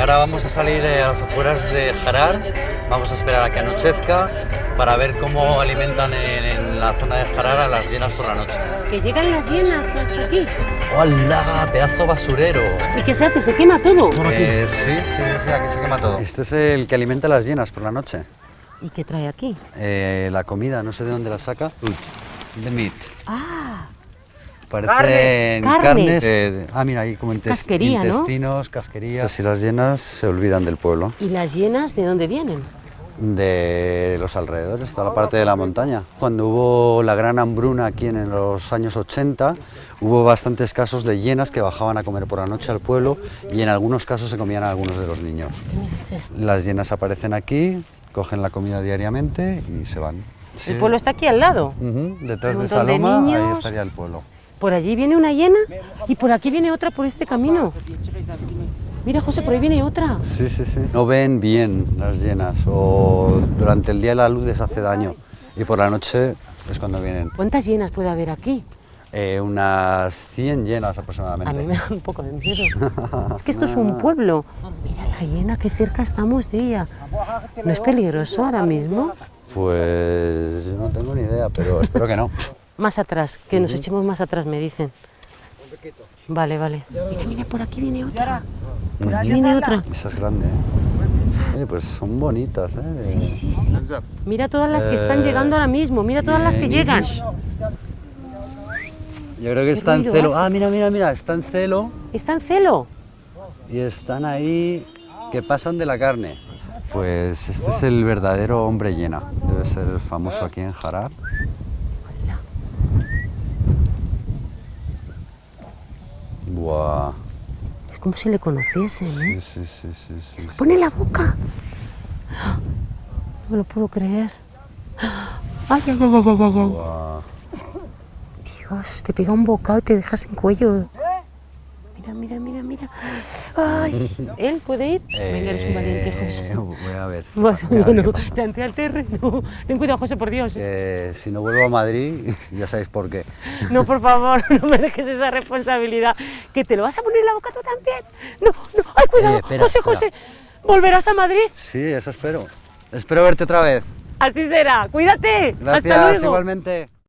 Ahora vamos a salir a las afueras de Harar, vamos a esperar a que anochezca para ver cómo alimentan en la zona de Harar a las hienas por la noche. Que llegan las hienas hasta aquí. ¡Hola! ¡Pedazo basurero! ¿Y qué se hace? ¿Se quema todo? Sí, aquí se quema todo. Este es el que alimenta a las hienas por la noche. ¿Y qué trae aquí? La comida, no sé de dónde la saca. The meat. Ah, Parecen Carne. carnes. Mira, ahí como Casquería, ¿no? intestinos, casquerías. Y las hienas se olvidan del pueblo. ¿y las hienas de dónde vienen? De los alrededores, toda la parte de la montaña. Cuando hubo la gran hambruna aquí en los años 80, hubo bastantes casos de hienas que bajaban a comer por la noche al pueblo y en algunos casos se comían a algunos de los niños. ¿Qué me dices? Las hienas aparecen aquí, cogen la comida diariamente y se van. Sí. ¿El pueblo está aquí al lado? Detrás Un de montón de Saloma, ahí niños. estaría el pueblo. Por allí viene una hiena y por aquí viene otra por este camino. Mira, José, por ahí viene otra. Sí. No ven bien las hienas o durante el día la luz les hace daño y por la noche es cuando vienen. ¿Cuántas hienas puede haber aquí? Unas 100 hienas aproximadamente. A mí me da un poco de miedo. Es que esto es un pueblo. Mira la hiena, qué cerca estamos de ella. ¿No es peligroso ahora mismo? Pues no tengo ni idea, pero espero que no. Más atrás, que nos echemos más atrás, me dicen. Vale. Mira, por aquí viene otra. Por aquí viene otra. Esa es grande, ¿eh? Oye, pues son bonitas, ¿eh? Sí. Mira todas las que están llegando ahora mismo. Mira todas las que llegan. Yo creo que está en ruido celo. hace? Mira, está en celo ¿Está en celo? y están ahí que pasan de la carne. Pues este es el verdadero hombre hiena. Debe ser el famoso aquí en Harar. Buah. Es como si le conociesen, ¿eh? Sí. Se pone en la boca. No me lo puedo creer. Ay. Buah. Dios, te pega un bocado y te dejas sin cuello. Mira. Ay, ¿él puede ir? Venga, eres un valiente, José. Voy a ver. Bueno, plante al terreno. Ten cuidado, José, por Dios. Si no vuelvo a Madrid, ya sabéis por qué. No, por favor, no me dejes esa responsabilidad. ¿Que te lo vas a poner en la boca tú también? No. Ay, cuidado, espera. José. ¿Volverás a Madrid? Sí, eso espero. Espero verte otra vez. Así será. Cuídate. Gracias, Hasta luego. igualmente.